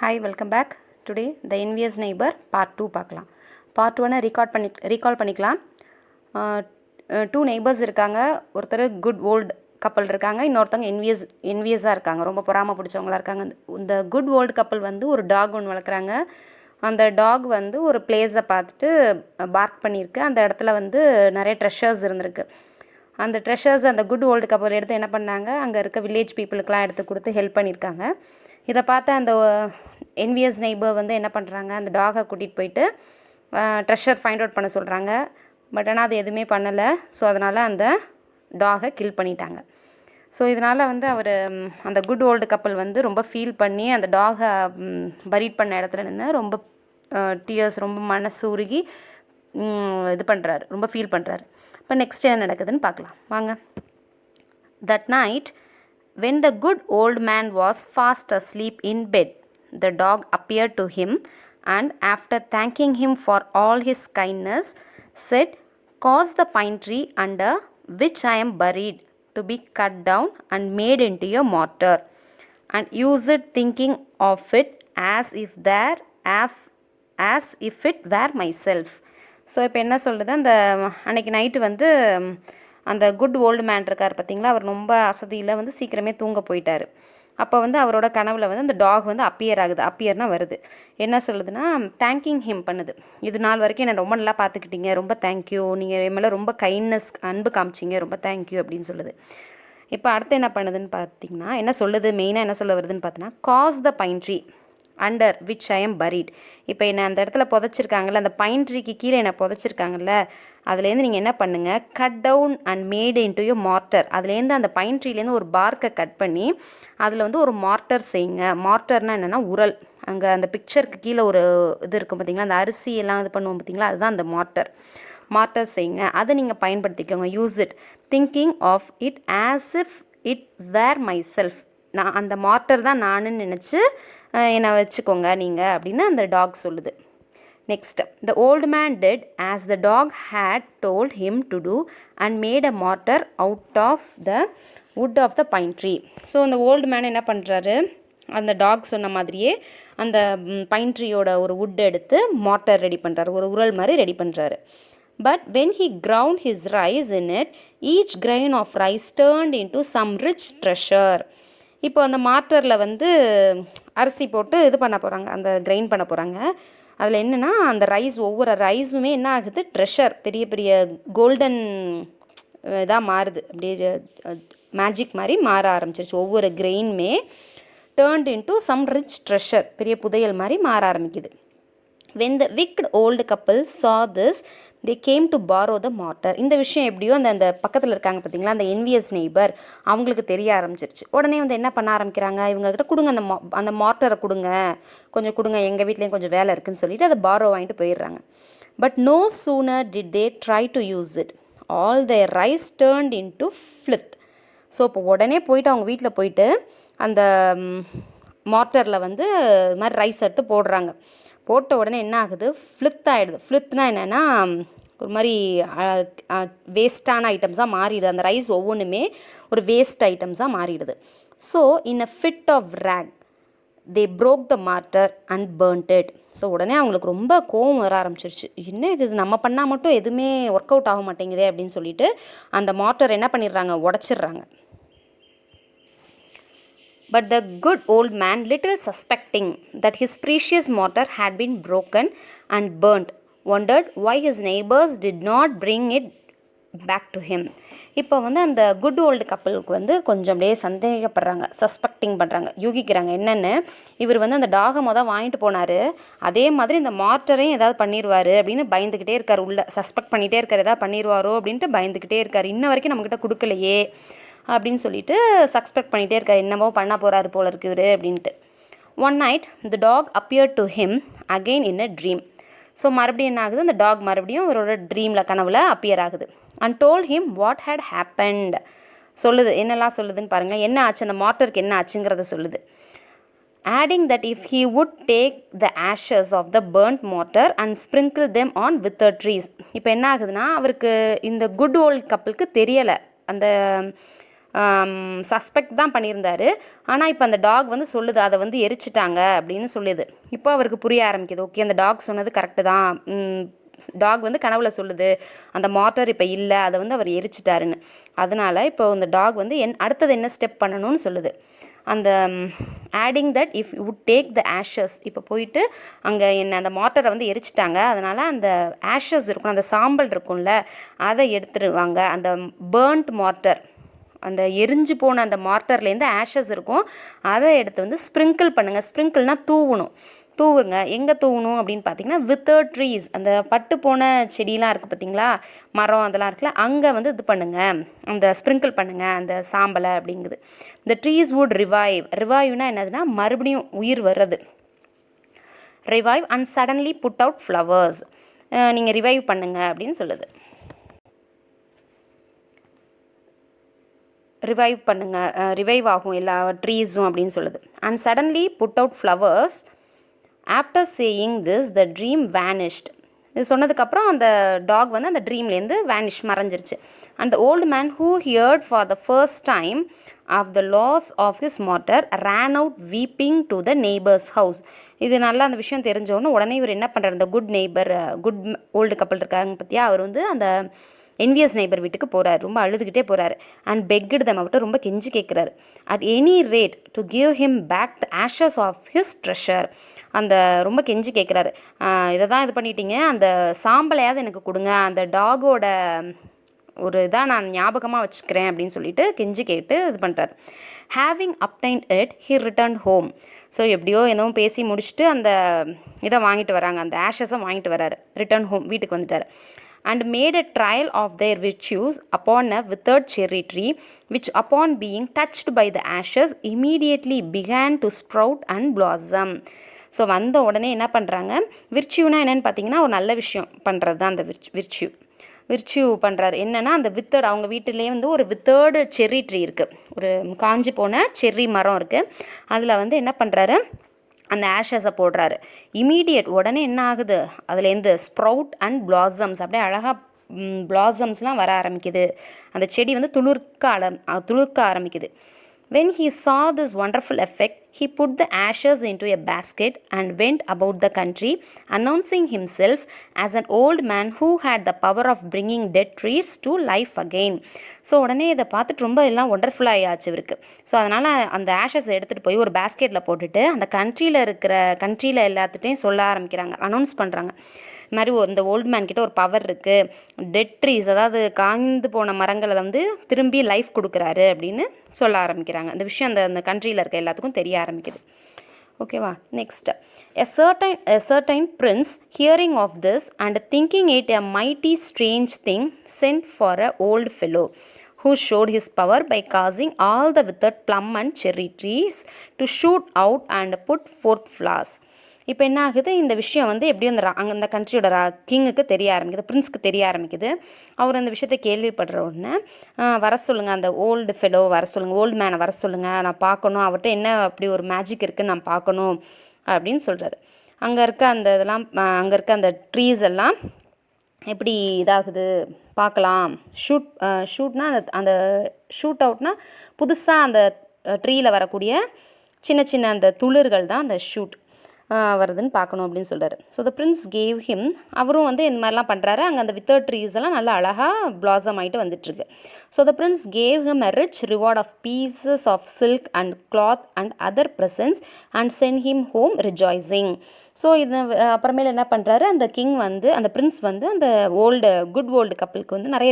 Hi, welcome back. Today, The Envious Neighbor Part 2 பார்க்கலாம். Part 1 recall பண்ணிக்கலாம். Two neighbours இருக்காங்க. ஒருத்தர் குட் ஓல்டு கப்பல் இருக்காங்க, இன்னொருத்தவங்க என்வியஸாக இருக்காங்க, ரொம்ப பொறாமல் பிடிச்சவங்களா இருக்காங்க. இந்த குட் ஓல்டு கப்பல் வந்து ஒரு டாக் ஒன்று வளர்க்குறாங்க. அந்த டாக் வந்து ஒரு பிளேஸை பார்த்துட்டு பார்க் பண்ணியிருக்கு. அந்த இடத்துல வந்து நிறைய ட்ரெஷர்ஸ் இருந்திருக்கு. அந்த ட்ரெஷர்ஸ் அந்த குட் ஓல்டு கப்பல் எடுத்து என்ன பண்ணாங்க, அங்கே இருக்க வில்லேஜ் பீப்புளுக்கெலாம் எடுத்து கொடுத்து ஹெல்ப் பண்ணியிருக்காங்க. இதை பார்த்து அந்த என்வியஸ் நெய்பர் வந்து என்ன பண்ணுறாங்க, அந்த டாகை கூட்டிகிட்டு போயிட்டு ட்ரெஷர் ஃபைண்ட் அவுட் பண்ண சொல்கிறாங்க. பட் ஆனால் அது எதுவுமே பண்ணலை. ஸோ அதனால் அந்த டாகை கில் பண்ணிட்டாங்க. ஸோ இதனால் வந்து அவர் அந்த குட் ஓல்டு கப்பல் வந்து ரொம்ப ஃபீல் பண்ணி அந்த டாகை பரீட் பண்ண இடத்துல நின்று ரொம்ப டியர்ஸ், ரொம்ப மனசு உருகி இது பண்ணுறாரு, ரொம்ப ஃபீல் பண்ணுறாரு. இப்போ நெக்ஸ்ட் என்ன நடக்குதுன்னு பார்க்கலாம் வாங்க. That night, when the good old man was fast asleep in bed, the dog appeared to him and, after thanking him for all his kindness, said, "Cause the pine tree under which I am buried to be cut down and made into a mortar, and use it thinking of it as if it were myself." So இப்போ என்ன சொல்கிறது, அந்த அன்றைக்கி night வந்து அந்த good old man இருக்கார் பார்த்திங்களா, அவர் ரொம்ப அசதியில் வந்து சீக்கிரமே தூங்க போயிட்டார். அப்போ வந்து அவரோட கனவில் வந்து அந்த டாக் வந்து அப்பியர்னா வருது. என்ன சொல்லுதுன்னா, தேங்கிங் ஹிம் பண்ணுது. இது நாள் வரைக்கும் என்னை ரொம்ப நல்லா பார்த்துக்கிட்டீங்க, ரொம்ப தேங்க்யூ, நீங்கள் என் மேலே ரொம்ப கைண்ட்னஸ் அன்பு காமிச்சிங்க, ரொம்ப தேங்க்யூ அப்படின்னு சொல்லுது. இப்போ அடுத்து என்ன பண்ணுதுன்னு பார்த்திங்கன்னா, என்ன சொல்லுது, மெயினாக என்ன சொல்ல வருதுன்னு பார்த்தீங்கன்னா, cause the pine tree under which I am buried. இப்போ என்னை அந்த இடத்துல புதைச்சிருக்காங்கல்ல, அந்த பைன் ட்ரீக்கு கீழே என்னை புதைச்சிருக்காங்கல்ல, அதுலேருந்து நீங்கள் என்ன பண்ணுங்கள், cut down and made into you mortar. அதுலேருந்து அந்த பைன் ட்ரீலேருந்து ஒரு பார்க்கை கட் பண்ணி அதில் வந்து ஒரு மார்ட்டர் செய்யுங்க. மார்ட்டர்னால் என்னென்னா உரல். அங்கே அந்த பிக்சருக்கு கீழே ஒரு இது இருக்கும் பார்த்திங்களா, அந்த அரிசி எல்லாம் இது பண்ணுவோம் பார்த்திங்களா, அதுதான் அந்த மார்ட்டர் செய்யுங்க. அதை நீங்கள் பயன்படுத்திக்கோங்க. Use it thinking of it as if it were myself. நான் அந்த மார்ட்டர் தான் நானுன்னு நினச்சி என்னை வச்சுக்கோங்க நீங்கள் அப்படின்னு அந்த டாக் சொல்லுது. Next, the old man did as the dog had told him to do and made a mortar out of the wood of the pine tree. So அந்த ஓல்டு மேன் என்ன பண்ணுறாரு, அந்த டாக் சொன்ன மாதிரியே அந்த பைன் ட்ரீயோட ஒரு would எடுத்து mortar ready பண்ணுறாரு, ஒரு உரல் மாதிரி ரெடி பண்ணுறாரு. But when he ground his rice in it, each grain of rice turned into some rich treasure. இப்போ அந்த மார்ட்டரில் வந்து அரிசி போட்டு இது பண்ண போகிறாங்க, அந்த கிரைண்ட் பண்ண போகிறாங்க. அதில் என்னென்னா, அந்த ரைஸ், ஒவ்வொரு ரைஸுமே என்ன ஆகுது, ட்ரெஷர், பெரிய பெரிய கோல்டன் இதாக மாறுது, அப்படியே மேஜிக் மாதிரி மாற ஆரம்பிச்சிருச்சு. ஒவ்வொரு கிரெயினுமே turned into some rich treasure, பெரிய புதையல் மாதிரி மாற ஆரம்பிக்குது. when the wicked old couple saw this, they came to borrow the mortar. இந்த விஷயம் எப்படியோ அந்த பக்கத்தில் இருக்காங்க பார்த்தீங்களா, அந்த என்வியஸ் நெய்பர், அவங்களுக்கு தெரிய ஆரம்பிச்சிருச்சு. உடனே வந்து என்ன பண்ண ஆரம்பிக்கிறாங்க, இவங்ககிட்ட கொடுங்க, அந்த மார்ட்டரை கொடுங்க, கொஞ்சம் கொடுங்க, எங்கள் வீட்லேயும் கொஞ்சம் வேலை இருக்குதுன்னு சொல்லிட்டு அதை பாரோ வாங்கிட்டு போயிடுறாங்க. But no sooner did they try to use it, all their rice turned into filth. So இப்போ உடனே போயிட்டு அவங்க வீட்டில் போயிட்டு அந்த மார்ட்டரில் வந்து இது மாதிரி ரைஸ் எடுத்து போடுறாங்க. போட்ட உடனே என்ன ஆகுது, ஃப்ளித் ஆகிடுது. ஃப்ளித்னால் என்னென்னா, ஒரு மாதிரி வேஸ்ட்டான ஐட்டம்ஸாக மாறிடுது. அந்த ரைஸ் ஒவ்வொன்றுமே ஒரு வேஸ்ட் ஐட்டம்ஸாக மாறிடுது. So in a fit of rage they broke the mortar and burnt it. So உடனே அவங்களுக்கு ரொம்ப கோவம் வர ஆரம்பிச்சிருச்சு. என்ன இது நம்ம பண்ணால் மட்டும் எதுவுமே ஒர்க் அவுட் ஆக மாட்டேங்குதே அப்படின்னு சொல்லிட்டு அந்த மார்ட்டர் என்ன பண்ணிடுறாங்க, உடச்சிடுறாங்க. But the good old man, little suspecting that his precious mortar had been broken and burnt, wondered why his neighbors did not bring it back to him. இப்போ வந்து அந்த குட் ஓல்டு கப்பலுக்கு வந்து கொஞ்சம் அப்படியே சந்தேகப்படுறாங்க, சஸ்பெக்டிங் பண்ணுறாங்க, யூகிக்கிறாங்க. என்னென்னு, இவர் வந்து அந்த டாகை வாங்கிட்டு போனார், அதே மாதிரி இந்த மார்ட்டரையும் ஏதாவது பண்ணிடுவார் அப்படின்னு பயந்துக்கிட்டே இருக்கார். உள்ள சஸ்பெக்ட் பண்ணிகிட்டே இருக்கார், ஏதாவது பண்ணிடுவாரோ அப்படின்ட்டு பயந்துக்கிட்டே இருக்கார். இன்ன வரைக்கும் நம்மக்கிட்ட கொடுக்கலையே அப்படின்னு சொல்லிட்டு சஸ்பெக்ட் பண்ணிகிட்டே இருக்கார், என்னவோ பண்ண போகிறாரு போல இருக்கு இவர் அப்படின்ட்டு. One night the dog appeared to him again in a dream. So மறுபடியும் என்ன ஆகுது, அந்த டாக் மறுபடியும் அவரோட ட்ரீமில், கனவில் அப்பியர் ஆகுது. and told him what had happened. சொல்லுது, என்னெல்லாம் சொல்லுதுன்னு பாருங்கள், என்ன ஆச்சு, அந்த மார்ட்டருக்கு என்ன ஆச்சுங்கிறத சொல்லுது. adding that if he would take the ashes of the burnt mortar and sprinkle them on withered trees. இப்போ என்ன ஆகுதுன்னா, அவருக்கு இந்த குட் ஓல்ட் கப்பலுக்கு தெரியலை, அந்த சஸ்பெக்ட் தான் பண்ணியிருந்தார். ஆனால் இப்போ அந்த டாக் வந்து சொல்லுது அதை வந்து எரிச்சிட்டாங்க அப்படின்னு சொல்லுது. இப்போ அவருக்கு புரிய ஆரம்பிக்குது, ஓகே அந்த டாக் சொன்னது கரெக்டு தான். டாக் வந்து கனவுல சொல்லுது அந்த மார்ட்டர் இப்போ இல்லை, அதை வந்து அவர் எரிச்சிட்டாருன்னு. அதனால் இப்போ அந்த டாக் வந்து அடுத்தது என்ன ஸ்டெப் பண்ணணும்னு சொல்லுது. அந்த adding that if you take the Ashes, இப்போ போயிட்டு அங்கே அந்த மார்ட்டரை வந்து எரிச்சிட்டாங்க, அதனால் அந்த ஆஷஸ் இருக்கும், அந்த சாம்பல் இருக்கும்ல, அதை எடுத்துருவாங்க. அந்த பேர்ன்ட் மார்ட்டர், அந்த எரிஞ்சு போன அந்த மார்ட்டர்லேருந்து ஆஷஸ் இருக்கும், அதை எடுத்து வந்து ஸ்ப்ரிங்கிள் பண்ணுங்கள். ஸ்ப்ரிங்கிள்னால் தூவுங்க. எங்கே தூவணும் அப்படின்னு பார்த்தீங்கன்னா வித்தர்ட் ட்ரீஸ், அந்த பட்டு போன செடியெலாம் இருக்குது பார்த்தீங்களா, மரம் அதெல்லாம் இருக்குல்ல, அங்கே வந்து இது பண்ணுங்கள், அந்த ஸ்ப்ரிங்கிள் பண்ணுங்கள் அந்த சாம்பலை அப்படிங்குது. இந்த ட்ரீஸ் வுட் ரிவைவ்னா என்னதுன்னா மறுபடியும் உயிர் வர்றது. Revive and suddenly put out flowers, நீங்கள் ரிவைவ் பண்ணுங்க அப்படின்னு சொல்லுது. ரிவைவ் ஆகும் எல்லா ட்ரீஸும் அப்படின்னு சொல்லுது. And suddenly put out flowers. After saying this the dream vanished. இது சொன்னதுக்கப்புறம் அந்த டாக் வந்து அந்த ட்ரீம்லேருந்து மறைஞ்சிருச்சு. And the old man who heard for the first time of the loss of his master ran out weeping to the neighbour's house. இது நல்லா அந்த விஷயம் தெரிஞ்சோன்னு உடனே இவர் என்ன பண்ணுறாரு, இந்த குட் ஓல்டு கப்பல் இருக்காங்க பார்த்தியா, அவர் வந்து அந்த என்வியஸ் நெய்பர் வீட்டுக்கு போகிறார். ரொம்ப அழுதுகிட்டே போகிறாரு. அண்ட் பெக்கட் தம், அவர்கிட்ட ரொம்ப கெஞ்சி கேட்குறாரு. At any rate to give him back the ashes of his treasure. அந்த ரொம்ப கெஞ்சி கேட்குறாரு, இதை தான் இது பண்ணிட்டீங்க, அந்த சாம்பலையாவது எனக்கு கொடுங்க, அந்த டாகோட ஒரு இதாக நான் ஞாபகமாக வச்சுக்கிறேன் அப்படின்னு சொல்லிட்டு கெஞ்சி கேட்டு இது பண்ணுறாரு. Having obtained it he return home. So எப்படியோ எதுவும் பேசி முடிச்சுட்டு அந்த இதை வாங்கிட்டு வராங்க, அந்த ஆஷஸை வாங்கிட்டு வராரு. ரிட்டர்ன் ஹோம், வீட்டுக்கு வந்துட்டார். And made a trial of their virtues upon a withered cherry tree, which upon being touched by the ashes immediately began to sprout and blossom. So வந்த உடனே என்ன பண்ணுறாங்க, விர்ச்சியூனா என்னென்னு பார்த்தீங்கன்னா ஒரு நல்ல விஷயம் பண்ணுறது தான் அந்த விர்ச்சியூ பண்ணுறாரு. என்னென்னா அந்த அவங்க வீட்டிலே வந்து ஒரு வித்தர்டு செர்ரி ட்ரீ இருக்குது, ஒரு காஞ்சி போன செர்ரி மரம் இருக்குது. அதில் வந்து என்ன பண்ணுறாரு, அந்த ஆஷஸை போடுறாரு. இமீடியட் உடனே என்ன ஆகுது, அதுலேருந்து ஸ்ப்ரவுட் அண்ட் பிளாசம்ஸ், அப்படியே அழகாக பிளாசம்ஸ்லாம் வர ஆரம்பிக்குது. அந்த செடி வந்து துளிர்க்க ஆரம்பிக்குது. When he saw this wonderful effect, he put the ashes into a basket and went about the country, announcing himself as an old man who had the power of bringing dead trees to life again. So உடனே இதை பார்த்துட்டு ரொம்ப எல்லாம் ஒண்டர்ஃபுல்லாக ஆச்சு இவருக்கு. So அதனால் அந்த ஆஷஸை எடுத்துகிட்டு போய் ஒரு பேஸ்கெட்டில் போட்டுட்டு அந்த கண்ட்ரியில் எல்லாத்துட்டையும் சொல்ல ஆரம்பிக்கிறாங்க, அனௌன்ஸ் பண்ணுறாங்க. இது மாதிரி இந்த ஓல்டு மேன் கிட்ட ஒரு பவர் இருக்குது, டெட் ட்ரீஸ் அதாவது காய்ந்து போன மரங்களை வந்து திரும்பி லைஃப் கொடுக்குறாரு அப்படின்னு சொல்ல ஆரம்பிக்கிறாங்க. அந்த விஷயம் அந்த கண்ட்ரியில் இருக்க எல்லாத்துக்கும் தெரிய ஆரம்பிக்குது. ஓகேவா, next. A certain prince hearing of this and thinking it a mighty strange thing sent for a old fellow who showed his power by causing all the withered plum and cherry trees to shoot out and put forth flowers. இப்போ என்ன ஆகுது, இந்த விஷயம் வந்து எப்படியும் அந்த கண்ட்ரியோட கிங்குக்கு தெரிய ஆரம்பிக்குது, பிரின்ஸ்க்கு தெரிய ஆரம்பிக்குது. அவர் அந்த விஷயத்தை கேள்விப்படுற உடனே வர சொல்லுங்கள், அந்த ஓல்டு ஃபெலோ வர சொல்லுங்கள், ஓல்டு மேனை வர சொல்லுங்கள், நான் பார்க்கணும், அவர்கிட்ட என்ன அப்படி ஒரு மேஜிக் இருக்குதுன்னு நான் பார்க்கணும் அப்படின்னு சொல்கிறாரு. அங்கே இருக்க அந்த ட்ரீஸ் எல்லாம் எப்படி இதாகுது பார்க்கலாம். ஷூட்னா அந்த ஷூட் அவுட்னா புதுசாக அந்த ட்ரீயில் வரக்கூடிய சின்ன சின்ன அந்த துளிர்கள் தான் அந்த ஷூட் வருதுன்னு பார்க்கணும் அப்படின்னு சொல்கிறாரு. So the prince gave him, அவரும் வந்து இந்த மாதிரிலாம் பண்ணுறாரு. அங்கே அந்த வித்தர் ட்ரீஸ் எல்லாம் நல்லா அழகாக பிளாசம் ஆகிட்டு வந்துட்டுருக்கு. So the prince gave him a rich reward of pieces of silk and cloth and other presents and sent him home rejoicing. So இது அப்புறமேல என்ன பண்ணுறாரு, அந்த அந்த பிரின்ஸ் வந்து அந்த குட் ஓல்டு கப்பலுக்கு வந்து நிறைய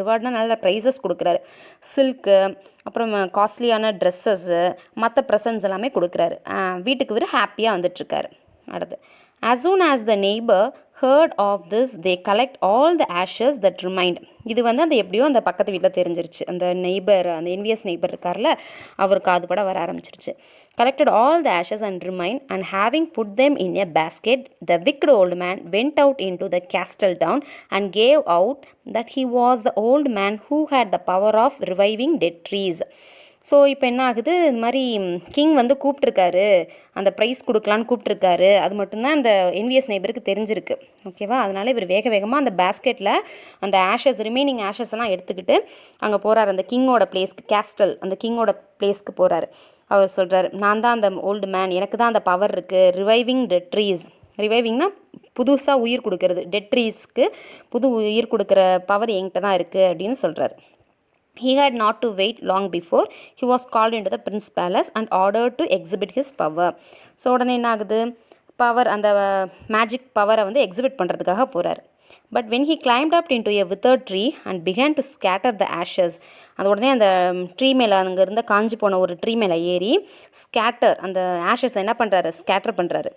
ரிவார்ட்னா நல்ல ப்ரைஸஸ் கொடுக்குறாரு. சில்க்கு, அப்புறம் காஸ்ட்லியான ட்ரெஸ்ஸஸ்ஸு, மற்ற ப்ரெசன்ட்ஸ் எல்லாமே கொடுக்குறாரு. வீட்டுக்கு இவர் ஹாப்பியாக வந்துட்டுருக்காரு. அடுத்து, as soon as the neighbor heard of this they collect all the ashes that remained. இது வந்து அந்த எப்படியோ அந்த பக்கத்து வீட்டில் தெரிஞ்சிருச்சு. அந்த என்வியஸ் நெய்பர் இருக்கார்ல, அவருக்கு அது கூட வர ஆரம்பிச்சிருச்சு. collected all the ashes and remained, and having put them in a basket, the wicked old man went out into the castle town and gave out that he was the old man who had the power of reviving dead trees. So இப்போ என்ன ஆகுது, இந்த மாதிரி king வந்து கூப்பிட்ருக்காரு, அந்த price கொடுக்கலான்னு கூப்பிட்ருக்காரு. அது மட்டும்தான் அந்த என்வியஸ் நெய்பருக்கு தெரிஞ்சிருக்கு. ஓகேவா? அதனால் இவர் வேக வேகமாக அந்த பேஸ்கெட்டில் அந்த ரிமைனிங் ஆஷஸ் எல்லாம் எடுத்துக்கிட்டு அங்கே போகிறார். அந்த கிங்கோட பிளேஸ்க்கு, கேஸ்டல், அந்த கிங்கோட பிளேஸ்க்கு போகிறாரு. அவர் சொல்கிறார், நான் தான் அந்த ஓல்டு மேன், எனக்கு தான் அந்த பவர் இருக்குது. ரிவைவிங் டெட் ட்ரீஸ், ரிவைவிங்னா புதுசாக உயிர் கொடுக்கறது, டெட் ட்ரீஸ்க்கு புது உயிர் கொடுக்குற பவர் என்கிட்ட தான் இருக்குது அப்படின்னு சொல்கிறார். He had not to wait long before he was called into the prince palace and ordered to exhibit his power. So உடனே என்ன ஆகுது, பவர், அந்த மேஜிக் பவரை வந்து எக்ஸிபிட் பண்ணுறதுக்காக போகிறார். But when he climbed up into a withered tree and began to scatter the ashes, அது உடனே அந்த ட்ரீ மேலே, அங்கே இருந்த காஞ்சி போன ஒரு ட்ரீ மேலே ஏறி ஸ்கேட்டர், அந்த ஆஷஸ் என்ன பண்ணுறாரு, ஸ்கேட்டர் பண்ணுறாரு.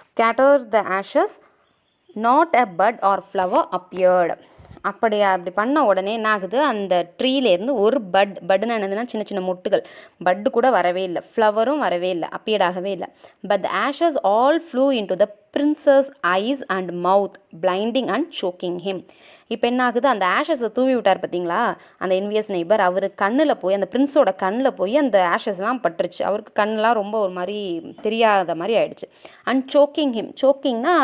Scatter the ashes, not a bud or flower appeared. அப்படி பண்ண உடனே என்ன ஆகுது, அந்த ட்ரீலேருந்து ஒரு பட்டுன்னு என்னதுன்னா சின்ன சின்ன மொட்டுகள், பட்டு கூட வரவே இல்லை, ஃப்ளவரும் வரவே இல்லை, அப்பியர்டாகவே இல்லை. But the ashes all flew into the princess eyes and mouth, blinding and choking him. இப்போ என்ன ஆகுது, அந்த ஆஷஸை தூவி விட்டார் பார்த்தீங்களா அந்த என்வியஸ் நெய்பர், அவர் கண்ணில் போய், அந்த பிரின்ஸோட கண்ணில் போய் அந்த ஆஷஸ்லாம் பட்டுருச்சு. அவருக்கு கண்ணெலாம் ரொம்ப ஒரு மாதிரி தெரியாத மாதிரி ஆயிடுச்சு. அண்ட் சோக்கிங் ஹிம், சோக்கிங்னா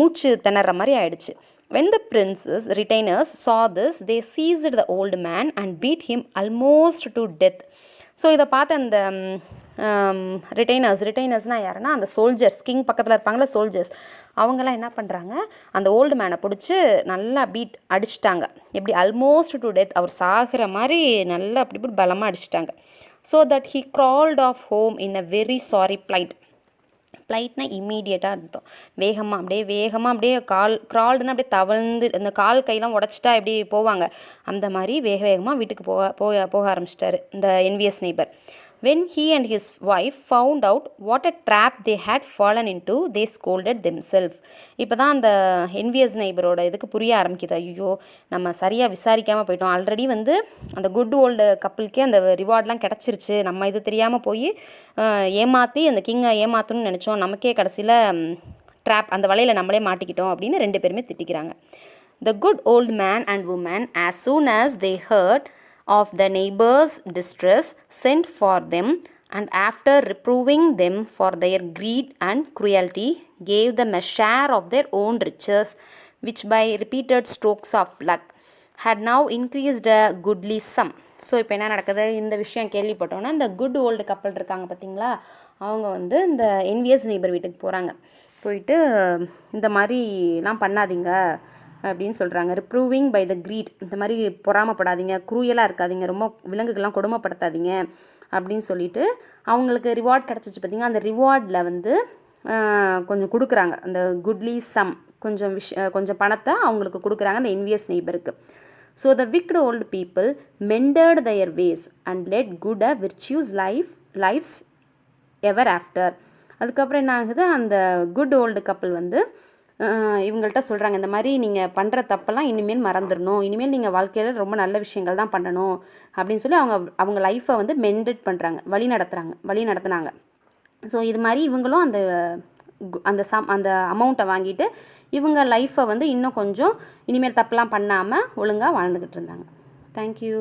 மூச்சு திணற மாதிரி ஆயிடுச்சு. When the prince's retainers saw this, they seized the old man and beat him almost to death. So இதை பார்த்து அந்த ரிட்டைனர்ஸ்னால் யாருன்னா அந்த சோல்ஜர்ஸ், கிங் பக்கத்தில் இருப்பாங்களா சோல்ஜர்ஸ், அவங்கெல்லாம் என்ன பண்ணுறாங்க, அந்த ஓல்டு மேனை பிடிச்சி நல்லா அடிச்சிட்டாங்க. எப்படி, ஆல்மோஸ்ட் டு டெத், அவர் சாகிற மாதிரி நல்லா அப்படி பலமாக அடிச்சிட்டாங்க. So that he crawled off home in a very sorry plight. ப்ளைட்னா இம்மீடியட்டாக அர்த்தம், வேகமாக அப்படியே க்ரால்டுன்னா அப்படியே தவழ்ந்து, அந்த கால் கையெல்லாம் உடச்சிட்டா எப்படி போவாங்க, அந்த மாதிரி வேகமாக வீட்டுக்கு போக ஆரம்பிச்சிட்டாரு இந்த envious neighbour. When he and his wife found out what a trap they had fallen into, they scolded themselves. இப்போ தான் அந்த என்வியஸ் நெய்பரோட இதுக்கு புரிய ஆரம்பிக்குது, ஐயோ நம்ம சரியாக விசாரிக்காமல் போயிட்டோம், ஆல்ரெடி வந்து அந்த குட் ஓல்டு கப்புளுக்கே அந்த ரிவார்ட்லாம் கிடச்சிருச்சு, நம்ம இது தெரியாமல் போய் ஏமாற்றி அந்த கிங்கை ஏமாற்றணும்னு நினச்சோம், நமக்கே கடைசியில் ட்ராப், அந்த வலையில் நம்மளே மாட்டிக்கிட்டோம் அப்படின்னு 2 பேருமே திட்டிக்கிறாங்க. The good old man and woman, as soon as they heard of the neighbors' distress, sent for them, and after reproving them for their greed and cruelty, gave them a share of their own riches, which by repeated strokes of luck had now increased a goodly sum. So இப்போ என்ன நடக்குது, இந்த விஷயம் கேள்விப்பட்டோன்னா இந்த good old கப்பல் இருக்காங்க பார்த்தீங்களா, அவங்க வந்து இந்த என்வியஸ் நெய்பர் வீட்டுக்கு போகிறாங்க. போயிட்டு இந்த மாதிரிலாம் பண்ணாதீங்க அப்படின்னு சொல்கிறாங்க. ரிப்ரூவிங் பை த க்ரீட், இந்த மாதிரி பொறாமப்படாதீங்க, க்ரூயலாக இருக்காதீங்க, ரொம்ப விலங்குகள்லாம் கொடுமைப்படுத்தாதீங்க அப்படின்னு சொல்லிட்டு அவங்களுக்கு ரிவார்ட் கிடச்சிச்சு பார்த்தீங்கன்னா, அந்த ரிவார்டில் வந்து கொஞ்சம் கொடுக்குறாங்க, அந்த குட்லி சம், கொஞ்சம் பணத்தை அவங்களுக்கு கொடுக்குறாங்க அந்த என்வியஸ் நெய்பருக்கு. So the wicked old people mended their ways and led good virtuous lives ever after. அதுக்கப்புறம் என்ன ஆகுது, அந்த குட் ஓல்டு கப்பல் வந்து இவங்கள்ட்ட சொல்கிறாங்க, இந்த மாதிரி நீங்கள் பண்ணுற தப்பெல்லாம் இனிமேல் மறந்துடணும், இனிமேல் நீங்கள் வாழ்க்கையில் ரொம்ப நல்ல விஷயங்கள் தான் பண்ணணும் அப்படின்னு சொல்லி அவங்க லைஃப்பை வந்து மெண்டட் பண்ணுறாங்க, வழி நடத்துனாங்க. ஸோ இது மாதிரி இவங்களும் அந்த அமௌண்ட்டை வாங்கிட்டு இவங்க லைஃப்பை வந்து இன்னும் கொஞ்சம் இனிமேல் தப்பெல்லாம் பண்ணாமல் ஒழுங்காக வாழ்ந்துக்கிட்டு இருந்தாங்க. Thank you,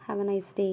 have a nice day.